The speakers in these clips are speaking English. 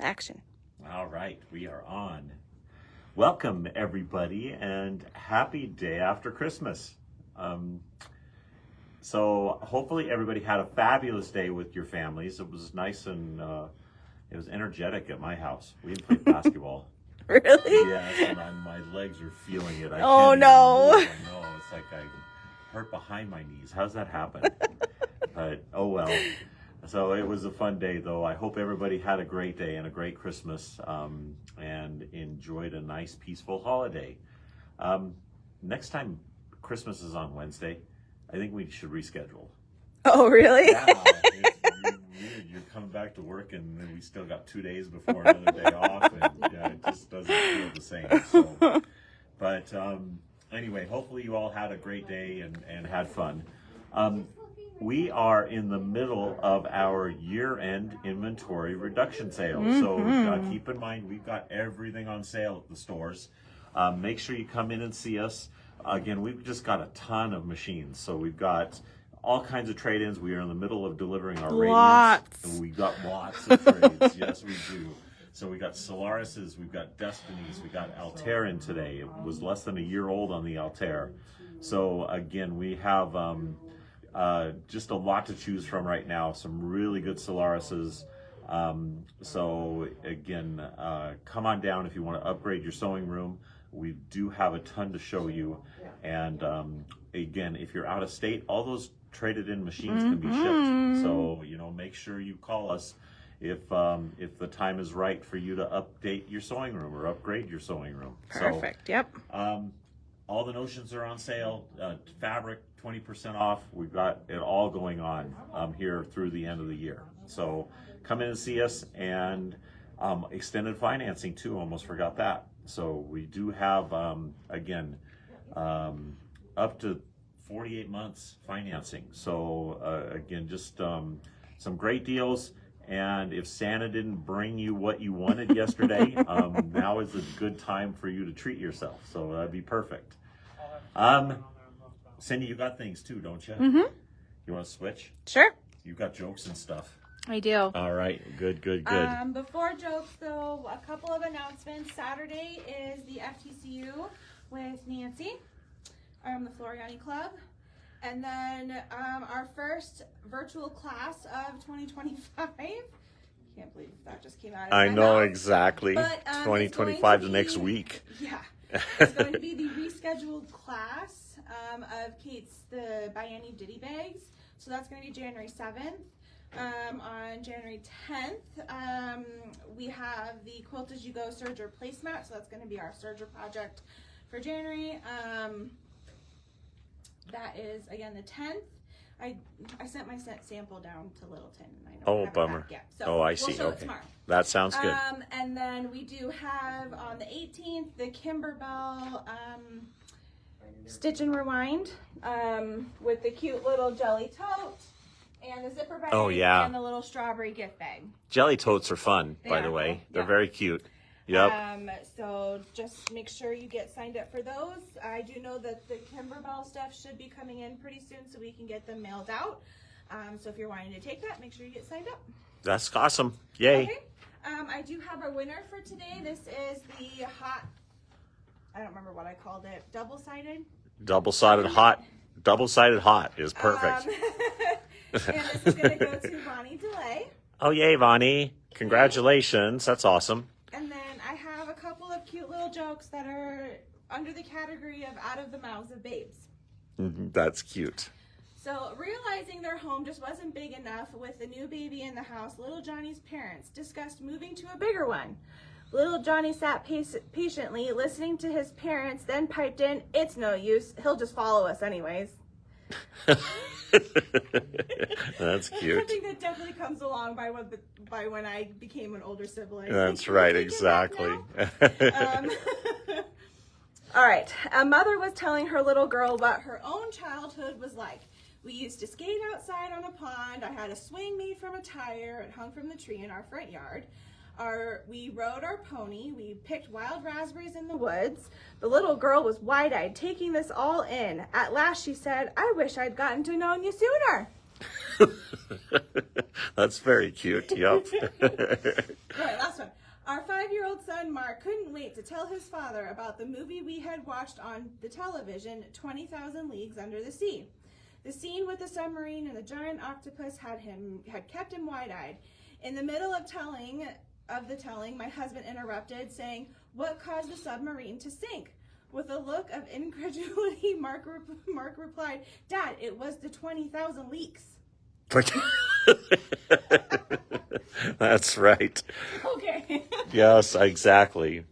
Action. All right, we are on. Welcome, everybody, and happy day after Christmas. So hopefully everybody had a fabulous day with your families. It was nice and it was energetic at my house. We played basketball. Really? Yes, and my legs are feeling it. Oh, can't no. even move. I know, it's like I hurt behind my knees. How's that happen? But, oh well. So it was a fun day, though. I hope everybody had a great day and a great Christmas and enjoyed a nice, peaceful holiday. Next time Christmas is on Wednesday, I think we should reschedule. Oh, really? Yeah, it's weird. You're coming back to work and then we still got 2 days before another day off, and yeah, it just doesn't feel the same. So, but anyway, hopefully you all had a great day and had fun. We are in the middle of our year-end inventory reduction sale. So keep in mind, we've got everything on sale at the stores. Make sure you come in and see us. Again, we've just got a ton of machines. So we've got all kinds of trade-ins. We are in the middle of delivering our Lots. Radiants. We got lots of trades. Yes, we do. So we got Solarises, we've got Destinies, we got Altair in today. It was less than a year old on the Altair. So again, we have just a lot to choose from right now. Some really good Solarises. So again, come on down if you want to upgrade your sewing room. We do have a ton to show you. And again, if you're out of state, all those traded in machines can be shipped. So, make sure you call us if the time is right for you to update your sewing room or upgrade your sewing room. Perfect. Yep. All the notions are on sale. Fabric 20% off. We've got it all going on here through the end of the year. So come in and see us, and extended financing too. Almost forgot that. So we do have again up to 48 months financing. So again, just some great deals. And if Santa didn't bring you what you wanted yesterday, now is a good time for you to treat yourself. So that'd be perfect. Cindy, you got things too, don't you? Mm-hmm. You want to switch? Sure. You got jokes and stuff. I do. All right. Good. Before jokes, though, a couple of announcements. Saturday is the FTCU with Nancy, the Floriani Club. And then our first virtual class of 2025. Can't believe that just came out of my know mouth. Exactly. But, 2025 the next week. Yeah. It's going to be the rescheduled class of Kate's the Bienni Ditty Bags. So that's going to be January 7th. On January 10th, we have the Quilt As You Go Serger placemat. So that's going to be our serger project for January. That is, again, the 10th. I sent my sample down to Littleton, and I know I haven't bummer. back yet. So I see. We'll show it Okay. tomorrow. That sounds good. And then we do have on the 18th the Kimberbell Stitch and Rewind with the cute little jelly tote and the zipper bag. Oh, yeah. And the little strawberry gift bag. Jelly totes are fun, by the way. They're very cute. Yep. So just make sure you get signed up for those. I do know that the Kimberbell stuff should be coming in pretty soon so we can get them mailed out. So if you're wanting to take that, make sure you get signed up. That's awesome. Yay. Okay. I do have a winner for today. This is the hot, I don't remember what I called it, double-sided? Double-sided hot is perfect. And this is going to go to Bonnie DeLay. Oh, yay, Vonnie. Congratulations. That's awesome. And then I have a couple of cute little jokes that are under the category of out of the mouths of babes. That's cute. So, realizing their home just wasn't big enough with the new baby in the house, little Johnny's parents discussed moving to a bigger one. Little Johnny sat patiently listening to his parents, then piped in, "It's no use. He'll just follow us anyways." That's cute. Something that definitely comes along by when I became an older sibling. That's right, exactly. All right. A mother was telling her little girl what her own childhood was like. We used to skate outside on a pond. I had a swing made from a tire. It hung from the tree in our front yard. We rode our pony. We picked wild raspberries in the woods. The little girl was wide-eyed, taking this all in. At last she said, "I wish I'd gotten to know you sooner." That's very cute. Yep. All right, last one. tell his father about the movie we had watched on the television, 20,000 Leagues Under the Sea. The scene with the submarine and the giant octopus had kept him wide-eyed. In the middle of the telling, my husband interrupted, saying, "What caused the submarine to sink?" With a look of incredulity, Mark replied, "Dad, it was the 20,000 leaks." That's right. Okay. Yes, exactly.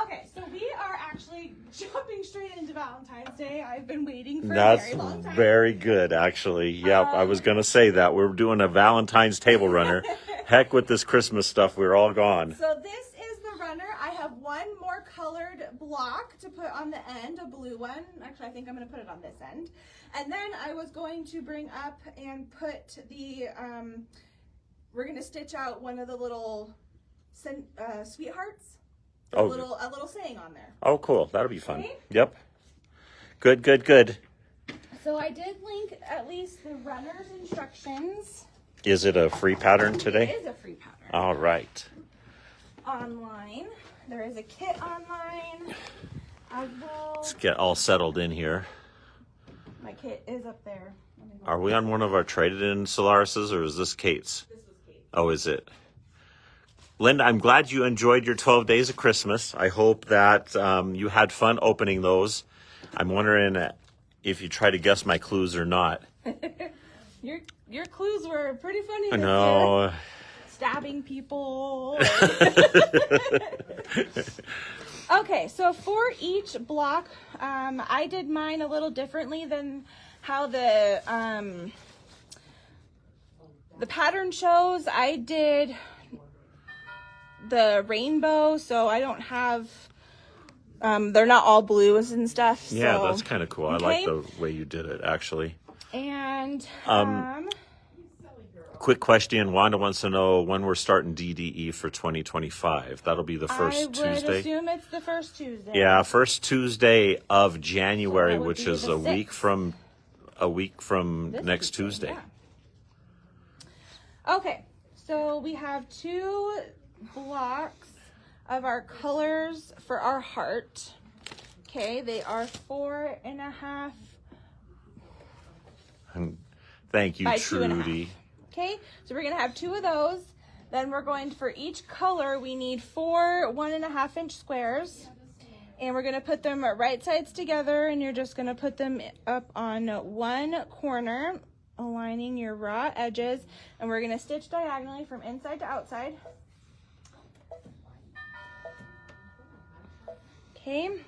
Okay, so we are actually jumping straight into Valentine's Day. I've been waiting for a That's very long time. very good, actually. Yep, I was going to say that. We're doing a Valentine's table runner. Heck with this Christmas stuff. We're all gone. So this is the runner. I have one more colored block to put on the end, a blue one. Actually, I think I'm going to put it on this end. And then I was going to bring up and put the, we're going to stitch out one of the little sweethearts. A little saying on there. Oh, cool. That'll be fun. Okay. Yep. Good, good, good. So I did link at least the runner's instructions. Is it a free pattern today? It is a free pattern. All right. Online. There is a kit online as well. Let's get all settled in here. My kit is up there. Let me go. Are we on one of our traded in Solarises, or is this Kate's? This was Kate. Oh, is it? Linda, I'm glad you enjoyed your 12 days of Christmas. I hope that you had fun opening those. I'm wondering if you try to guess my clues or not. Your clues were pretty funny this year. No. Stabbing people. Okay, so for each block, I did mine a little differently than how the pattern shows. I did the rainbow, so I don't have, they're not all blues and stuff. Yeah, so, that's kind of cool. okay. I like the way you did it, actually. And, Quick question. Wanda wants to know when we're starting DDE for 2025. That'll be the first I would Tuesday. assume it's the first Tuesday. Yeah, first Tuesday of January, So that would which be is the a week 6th. from This next Tuesday. Yeah. Okay, so we have 2 blocks of our colors for our heart. Okay, they are 4.5. Thank you, By 2.5. Trudy. Okay, so we're gonna have 2 of those. Then we're going for each color, we need 4 1.5 inch squares. And we're gonna put them right sides together, and you're just gonna put them up on one corner, aligning your raw edges. And we're gonna stitch diagonally from inside to outside. Okay, I'm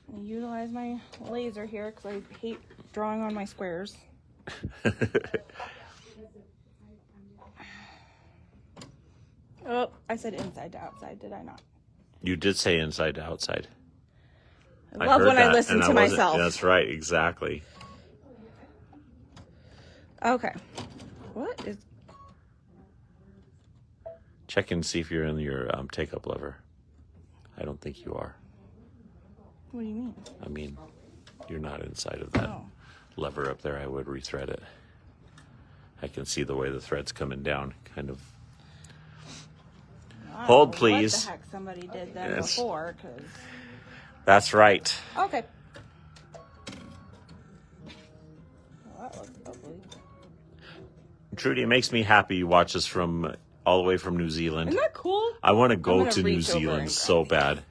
gonna utilize my laser here because I hate drawing on my squares. Oh, I said inside to outside, did I not? You did say inside to outside. I love heard when I that, listen and to wasn't- myself. That's right, exactly. Okay. What is... Check and see if you're in your take-up lever. I don't think you are. What do you mean? I mean, you're not inside of that Oh. lever up there. I would rethread it. I can see the way the thread's coming down, kind of. I don't Hold, know please. What the heck somebody did then Yes. before, because... That's right. Okay. Well, that looks ugly. Trudy, it makes me happy you watch us from all the way from New Zealand. Isn't that cool? I want to I'm go gonna to New reach over Zealand and so grab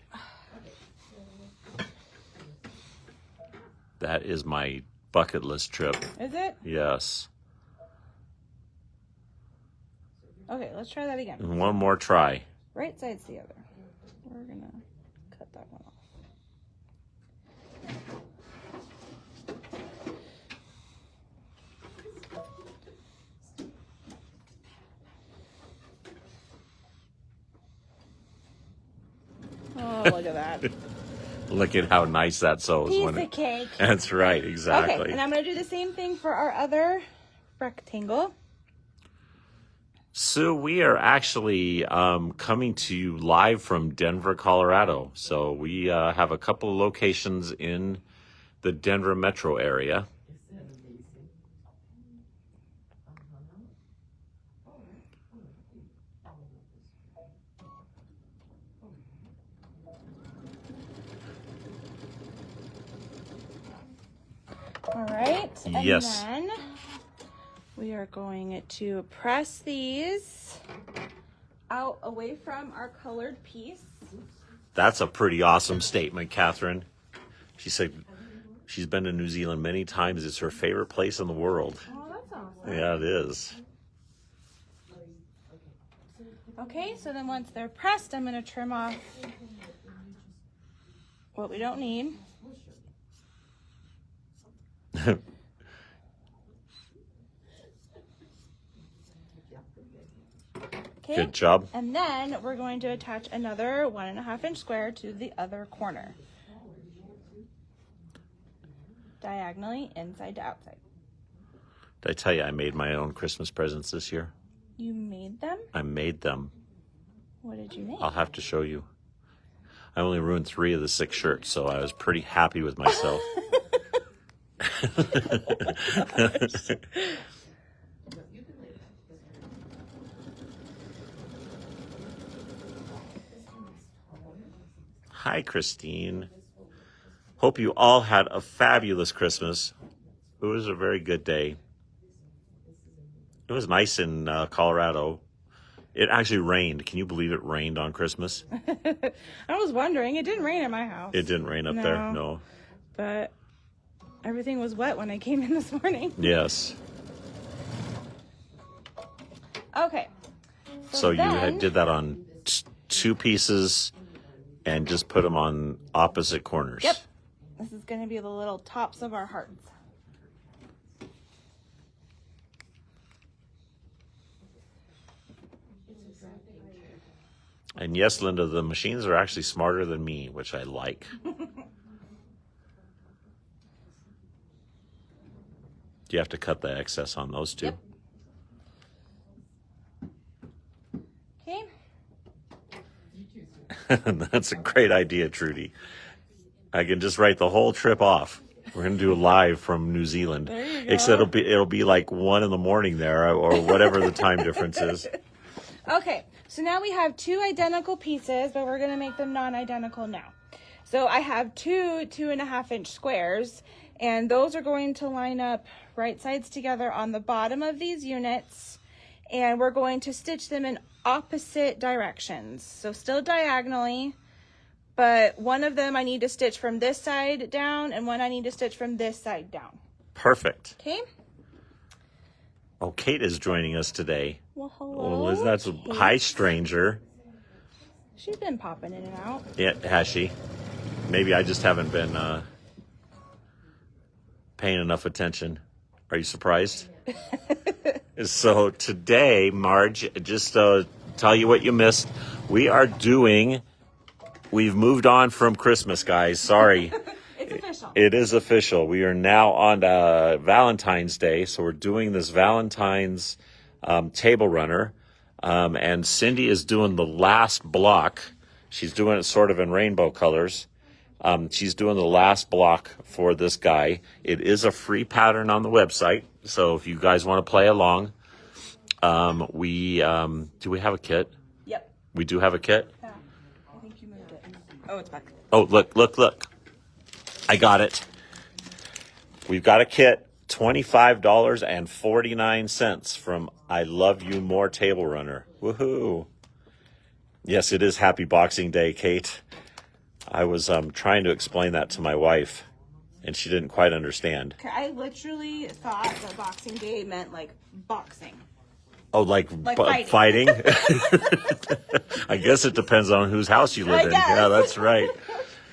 bad. That is my bucket list trip. Is it? Yes. Okay, let's try that again. And one more try. Right side's the other. We're gonna cut that one off. Oh, look at that. Look at how nice that sews. Piece when of cake. That's right, exactly. Okay, and I'm gonna do the same thing for our other rectangle. So we are actually coming to you live from Denver, Colorado. So we have a couple of locations in the Denver metro area. All right. And Yes. then we are going to press these out away from our colored piece. That's a pretty awesome statement, Catherine. She said she's been to New Zealand many times. It's her favorite place in the world. Oh, that's awesome. Yeah, it is. Okay, so then once they're pressed, I'm going to trim off what we don't need. Okay. Good job. And then we're going to attach another 1.5 inch square to the other corner. Diagonally, inside to outside. Did I tell you I made my own Christmas presents this year? You made them? I made them. What did you make? I'll have to show you. I only ruined 3 of the 6 shirts, so I was pretty happy with myself. Hi, Christine. Hope you all had a fabulous Christmas. It was a very good day. It was nice in Colorado. It actually rained. Can you believe it rained on Christmas? I was wondering. It didn't rain at my house. It didn't rain up there, no. But everything was wet when I came in this morning. Yes. Okay. So you then- did that on 2 pieces and just put them on opposite corners. Yep. This is going to be the little tops of our hearts. And yes, Linda, the machines are actually smarter than me, which I like. Do you have to cut the excess on those two? Yep. Okay. That's a great idea, Trudy. I can just write the whole trip off. We're gonna do a live from New Zealand. There you go. Except it'll be like 1 a.m. there, or whatever the time difference is. Okay, so now we have 2 identical pieces, but we're going to make them non-identical now. So I have 2 2.5 inch squares, and those are going to line up right sides together on the bottom of these units, and we're going to stitch them in opposite directions. So still diagonally, but one of them I need to stitch from this side down, and one I need to stitch from this side down. Perfect. Okay? Oh, Kate is joining us today. Well, hello. Well, that's a Kate. hi, stranger. She's been popping in and out. Yeah, has she? Maybe I just haven't been paying enough attention. Are you surprised? So today, Marge, just tell you what you missed. We've moved on from Christmas, guys. Sorry. It's official. It is official. We are now on Valentine's Day, so we're doing this Valentine's table runner. And Cindy is doing the last block. She's doing it sort of in rainbow colors. She's doing the last block for this guy. It is a free pattern on the website, so if you guys want to play along, do we have a kit? Yep. We do have a kit. Yeah. I think you moved it. Oh, it's back. Oh, look. I got it. We've got a kit, $25.49 from I Love You More Table Runner. Woohoo. Yes, it is Happy Boxing Day, Kate. I was trying to explain that to my wife, and she didn't quite understand. Okay, I literally thought that Boxing Day meant like boxing. Oh, like fighting. I guess it depends on whose house you live in. guess. Yeah, that's right.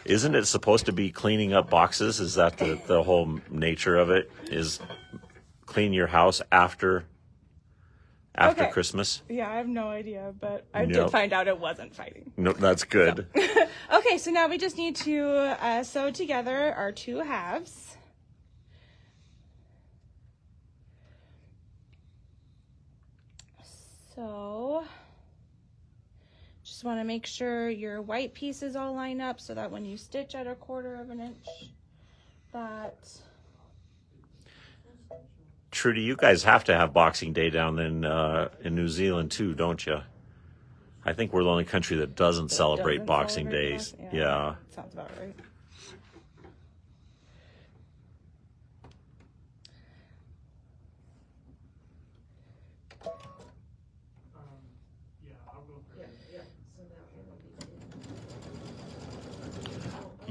Isn't it supposed to be cleaning up boxes? Is that the whole nature of it? Is clean your house after Okay. Christmas? Yeah, I have no idea, but I Nope. did find out it wasn't fighting. No, that's good. Okay, so now we just need to sew together our 2 halves. So just want to make sure your white pieces all line up so that when you stitch at 1/4 inch, that Trudy, you guys have to have Boxing Day down in New Zealand too, don't you? I think we're the only country that doesn't celebrate doesn't Boxing celebrate Days. that. Yeah. Sounds about right.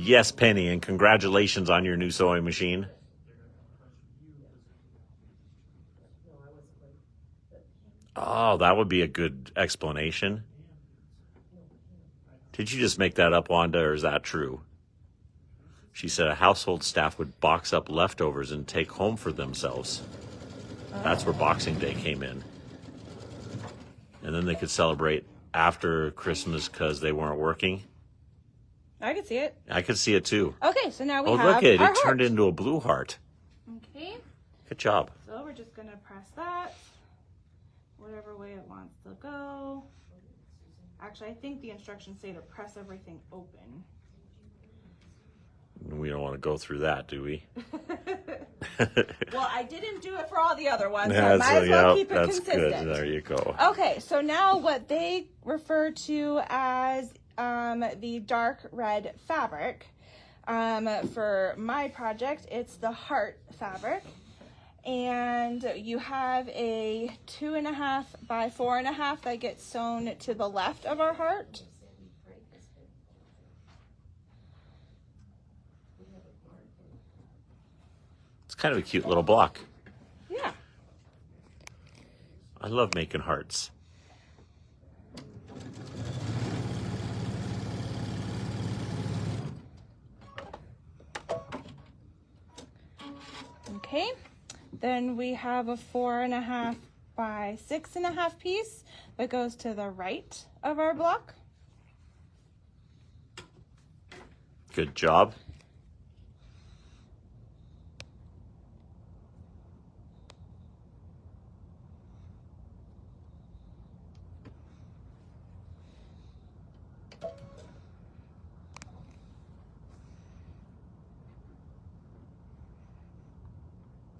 Yes, Penny, and congratulations on your new sewing machine. Oh, that would be a good explanation. Did you just make that up, Wanda, or is that true? She said a household staff would box up leftovers and take home for themselves. That's where Boxing Day came in. And then they could celebrate after Christmas because they weren't working. I can see it. I could see it too. Okay, so now we Oh, have look at it. our It turned heart. into a blue heart. Okay, Good job. so we're just gonna press that whatever way it wants to go. Actually, I think the instructions say to press everything open. We don't want to go through that, do we? Well, I didn't do it for all the other ones, so I That's, might as well keep it that's consistent. good. There you go. Okay, so now what they refer to as the dark red fabric. For my project, it's the heart fabric. And you have a 2.5 by 4.5 that gets sewn to the left of our heart. It's kind of a cute little block. Yeah. I love making hearts. Okay. Then we have a 4.5 by 6.5 piece that goes to the right of our block. Good job.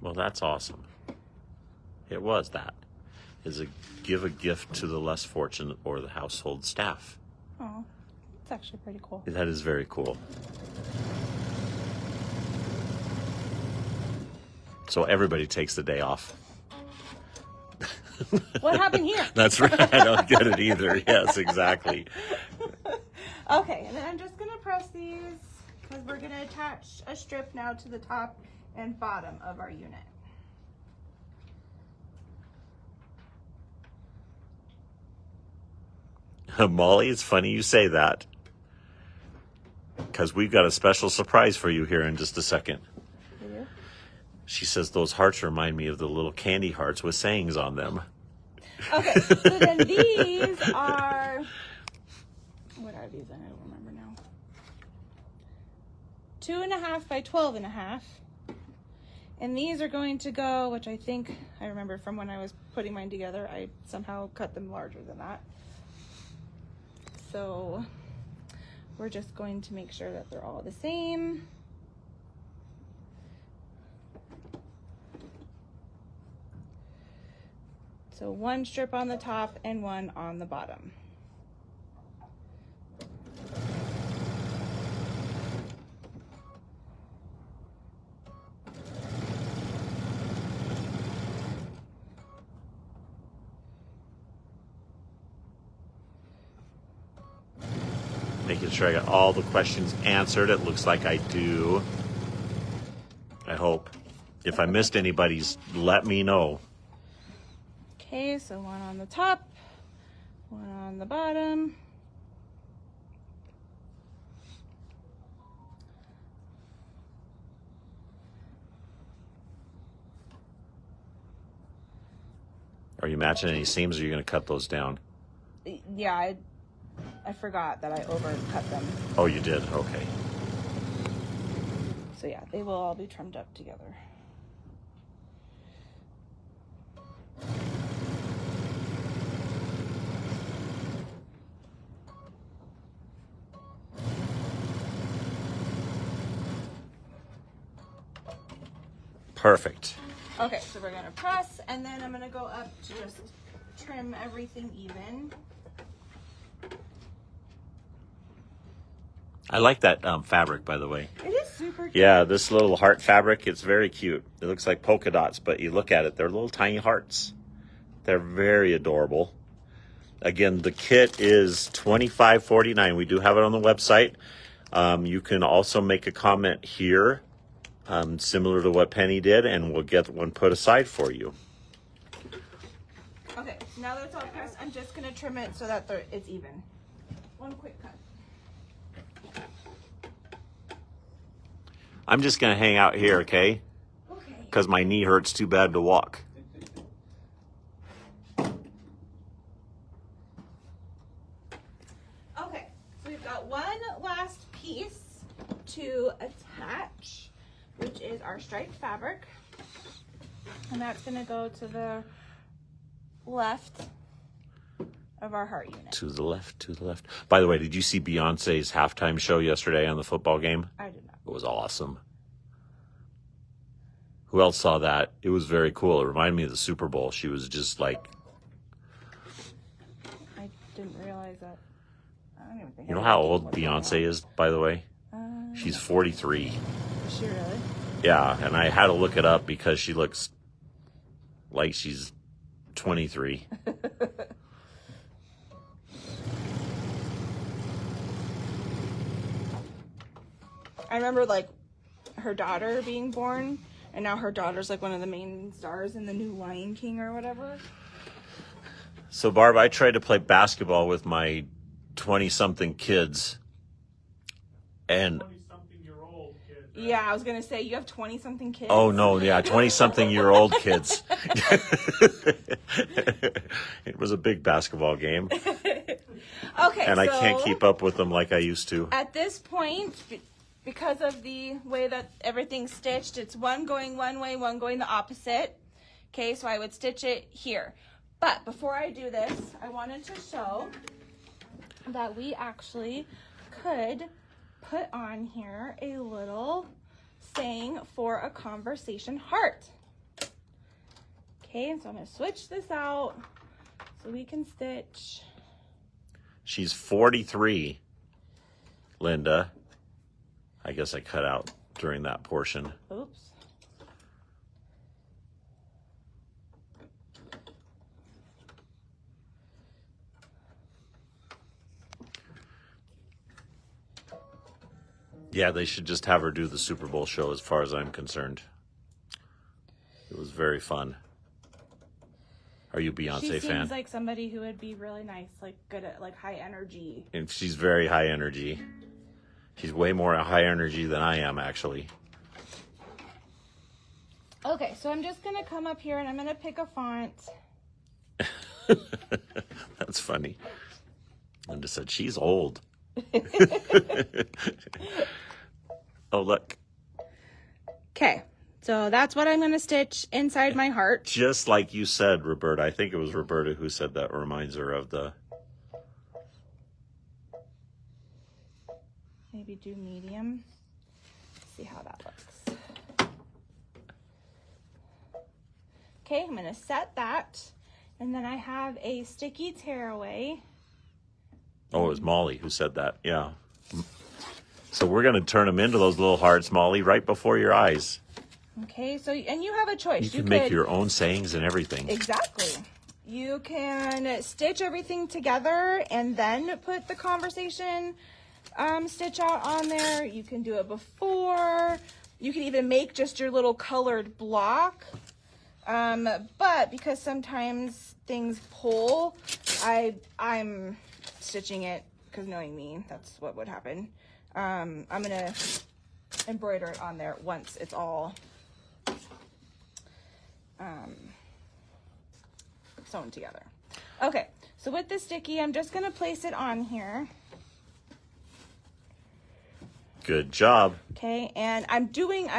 Well, that's awesome. It was that. Is a give a gift to the less fortunate or the household staff. Oh, it's actually pretty cool. That is very cool. So everybody takes the day off. What happened here? That's right. I don't get it either. Yes, exactly. Okay, and then I'm just gonna press these because we're gonna attach a strip now to the top and bottom of our unit. Molly, it's funny you say that because we've got a special surprise for you here in just a second. Yeah. She says those hearts remind me of the little candy hearts with sayings on them. Okay, so then these are, what are these? I don't remember now. 2.5 by 12.5. And these are going to go, which I think, I remember from when I was putting mine together, I somehow cut them larger than that. So we're just going to make sure that they're all the same. So one strip on the top and one on the bottom. Making sure I got all the questions answered. It looks like I do. I hope. If I missed anybody's, let me know. Okay, so one on the top, one on the bottom. Are you matching any seams or are you going to cut those down? Yeah, I forgot that I overcut them. Oh, you did? Okay. So yeah, they will all be trimmed up together. Perfect. Okay, so we're gonna press, and then I'm gonna go up to just trim everything even. I like that fabric, by the way. It is super cute. Yeah, this little heart fabric, it's very cute. It looks like polka dots, but you look at it, they're little tiny hearts. They're very adorable. Again, the kit is $25.49. We do have it on the website. You can also make a comment here, similar to what Penny did, and we'll get one put aside for you. Okay, so now that it's all pressed, I'm just gonna trim it so that it's even. One quick cut. I'm just going to hang out here, okay? Okay. Because my knee hurts too bad to walk. Okay, so we've got one last piece to attach, which is our striped fabric. And that's gonna go to the left of our heart unit. To the left, to the left. By the way, did you see Beyonce's halftime show yesterday on the football game? I did not. It was awesome. Who else saw that? It was very cool. It reminded me of the Super Bowl. She was just like, I didn't realize that. I don't even think. you know how old Beyonce is, by the way? She's 43. Is she really? Yeah, and I had to look it up because she looks like she's 23. I remember like her daughter being born, and now her daughter's like one of the main stars in the new Lion King or whatever. So, Barb, I tried to play basketball with my 20-something kids, and Yeah, I was gonna say you have 20-something kids. oh no, yeah, 20-something-year-old kids. It was a big basketball game, Okay, and I can't so keep up with them like I used to. at this point, because of the way that everything's stitched, it's one going one way, one going the opposite. Okay, so I would stitch it here. But before I do this, I wanted to show that we actually could put on here a little saying for a conversation heart. Okay, so I'm going to switch this out so we can stitch. She's 43, Linda. I guess I cut out during that portion. Oops. Yeah, they should just have her do the Super Bowl show as far as I'm concerned. It was very fun. Are you a Beyonce She fan? seems like somebody who would be really nice, like good at like high energy. And she's very high energy. She's way more high energy than I am, actually. Okay, so I'm just gonna come up here and I'm gonna pick a font. That's funny. Linda said she's old. Oh, look. Okay, so that's what I'm gonna stitch inside my heart. Just like you said, Roberta. I think it was Roberta who said that reminds her of the... Maybe do medium. See how that looks. Okay, I'm gonna set that. And then I have a sticky tearaway. Oh, it was Molly who said that. Yeah. So we're going to turn them into those little hearts, Molly, right before your eyes. Okay, so, and you have a choice. You can make your own sayings and everything. Exactly. You can stitch everything together and then put the conversation stitch out on there. You can do it before. You can even make just your little colored block. But because sometimes things pull, I'm stitching it because knowing me, that's what would happen. I'm gonna embroider it on there once it's all sewn together. Okay, so with the sticky, I'm just gonna place it on here. Good job. Okay, and I'm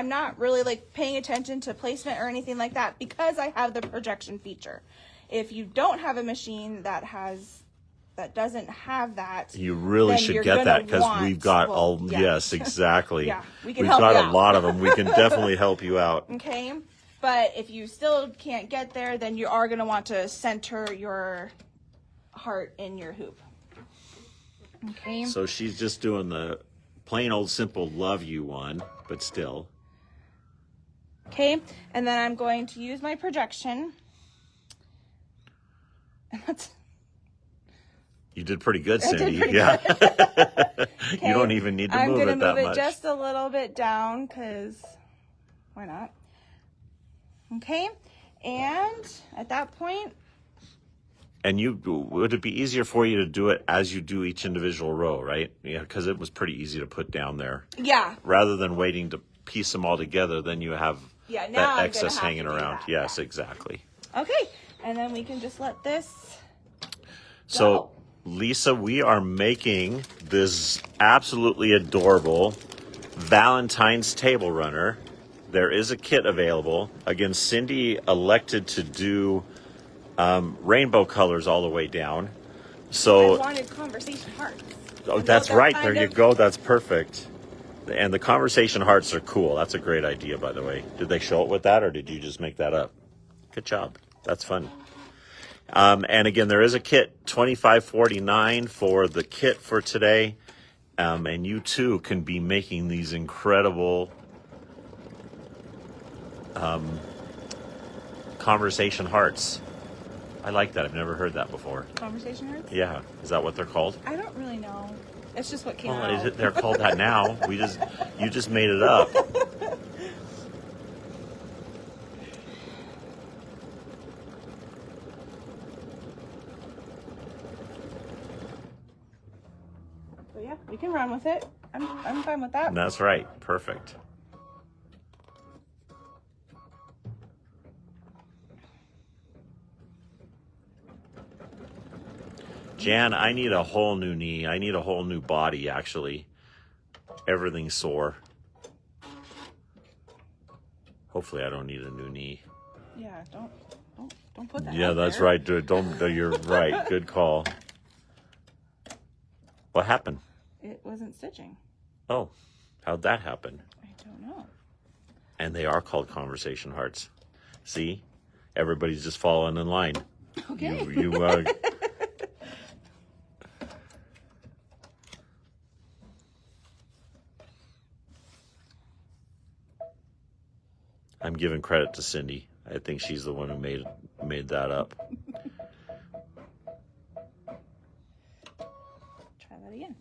not really like paying attention to placement or anything like that because I have the projection feature. If you don't have a machine that doesn't have that, You really then should you're get that gonna because want- we've got well, all, yeah. yes, exactly. Yeah, we can We've help got you a out. lot of them. We can definitely help you out. okay? But if you still can't get there, then you are gonna want to center your heart in your hoop. Okay. So she's just doing the plain old simple love you one, but still. Okay, and then I'm going to use my projection. And You did pretty good, I did Cindy. pretty Yeah. Okay, You don't even need to move it that I'm gonna move much. it just a little bit down, because why not? Okay, and at that point, And would it be easier for you to do it as you do each individual row, right? Yeah, because it was pretty easy to put down there. yeah, Rather than waiting to piece them all together, then you have Yeah, now I'm that gonna excess have to hanging do around. that, Yes, yeah. exactly. okay, and then we can just let this. So, Lisa, we are making this absolutely adorable Valentine's table runner. There is a kit available. Again, Cindy elected to do rainbow colors all the way down. I So, wanted conversation hearts. oh, And that's those are right. kind There you of- go. That's perfect. And the conversation hearts are cool. That's a great idea, by the way. Did they show it with that, or did you just make that up? Good job. That's fun. And again, there is a kit, $25.49 for the kit for today. And you too can be making these incredible conversation hearts. I like that. I've never heard that before. Conversation hearts? Yeah. Is that what they're called? I don't really know. It's just what came Oh, out. they're called that now. You just made it up. So yeah, we can run with it. I'm fine with that. That's right. Perfect. Jan, I need a whole new knee. I need a whole new body, actually. Everything's sore. Hopefully I don't need a new knee. Yeah, don't put that. Yeah, out that's there. right. Dude. You're right. Good call. What happened? It wasn't stitching. Oh, how'd that happen? I don't know. And they are called conversation hearts. See? Everybody's just following in line. Okay. I'm giving credit to Cindy. I think she's the one who made that up. Try that again.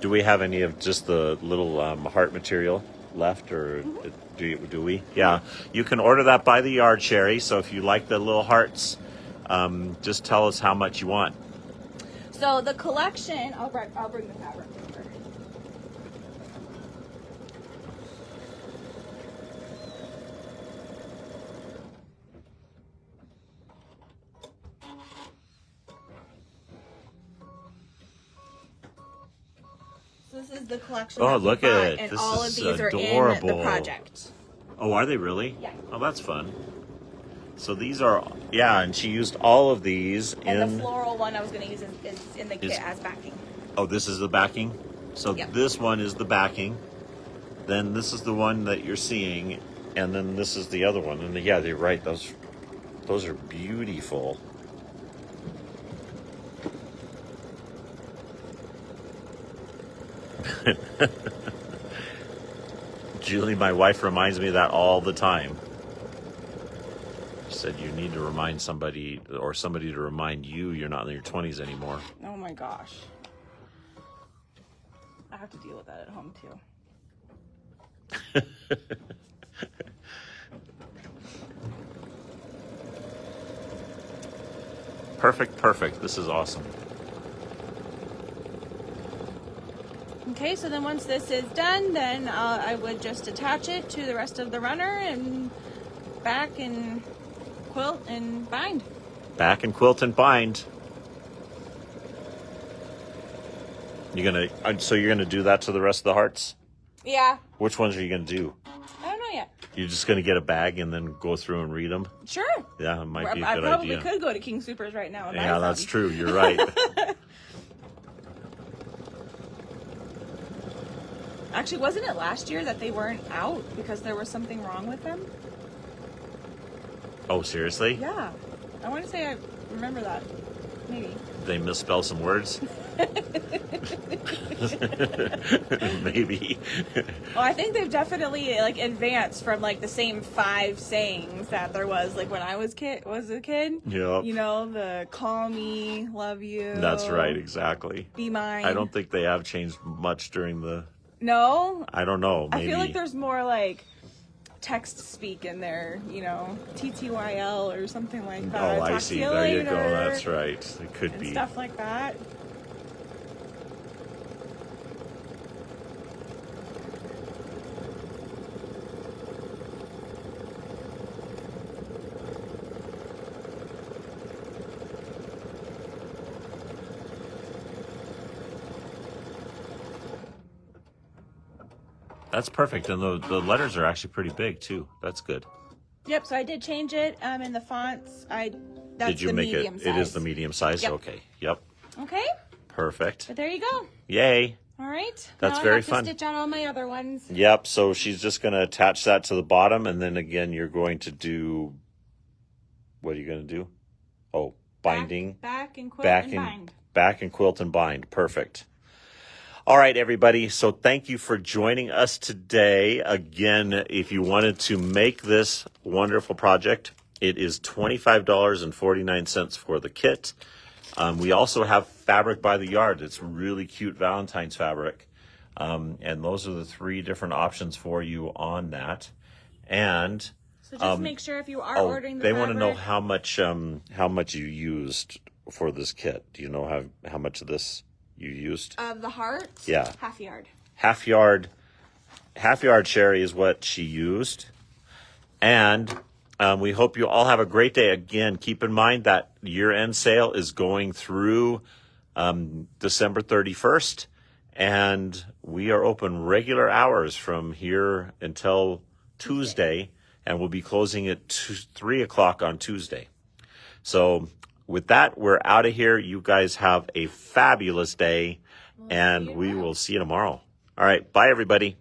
Do we have any of just the little heart material left, or do we? Yeah, you can order that by the yard, Sherry. So if you like the little hearts, just tell us how much you want. So the collection, I'll bring the fabric over. So this is the collection. Oh, that we look bought, at it. And This all is of these are in adorable. the project. Oh, are they really? Yeah. Oh, that's fun. So these are, yeah, and she used all of these And in. the floral one I was going to use is in the kit Is- as backing. Oh, this is the backing. So Yep. this one is the backing. Then this is the one that you're seeing, and then this is the other one. And yeah, you're right. Those are beautiful. Julie, my wife, reminds me of that all the time. She said you need to remind somebody, or somebody to remind you, you're not in your 20s anymore. Oh my gosh. I have to deal with that at home too. Perfect. This is awesome. Okay, so then once this is done, then I would just attach it to the rest of the runner and back and quilt and bind. Back and quilt and bind. So you're gonna do that to the rest of the hearts? Yeah, Which ones are you gonna do? I don't know yet. You're just gonna get a bag and then go through and read them? Sure. Yeah, it might be a I good probably idea. could go to King Supers right now and buy Yeah, that's some. true. You're right. Actually, wasn't it last year that they weren't out because there was something wrong with them? Oh, seriously? Yeah. I want to say I remember that. Maybe. They misspell some words. Maybe. Well, I think they've definitely like advanced from like the same 5 sayings that there was like when I was a kid. Yep. You know, the call me, love you. That's right, exactly. Be mine. I don't think they have changed much during the. No. I don't know. Maybe. I feel like there's more like text speak in there. You know, TTYL or something like that. Oh, I Talk see. to you There you later, go. That's right. It could and be. stuff like that. That's perfect, and the letters are actually pretty big too. That's good. Yep. So I did change it. In the fonts, That's Did you the make medium it? size. It is the medium size. Yep. Okay. Yep. Okay. Perfect. But there you go. Yay. All right. That's now very I have fun. to stitch out all my other ones. Yep. So she's just going to attach that to the bottom, and then again, you're going to do. What are you going to do? Oh, binding. Back and quilt Back and and bind. back and quilt and bind. Perfect. All right, everybody. So thank you for joining us today. Again, if you wanted to make this wonderful project, it is $25.49 for the kit. We also have fabric by the yard. It's really cute Valentine's fabric. And those are the 3 different options for you on that. And So just make sure if you are ordering the they fabric. want to know how much you used for this kit. Do you know how much of this you used? Of the hearts? Yeah. Half yard. Half yard Sherry is what she used. And we hope you all have a great day. Again, keep in mind that year-end sale is going through December 31st. And we are open regular hours from here until Tuesday. And we'll be closing at 3 o'clock on Tuesday. So with that, we're out of here. You guys have a fabulous day. And we will see you tomorrow. All right. Bye, everybody.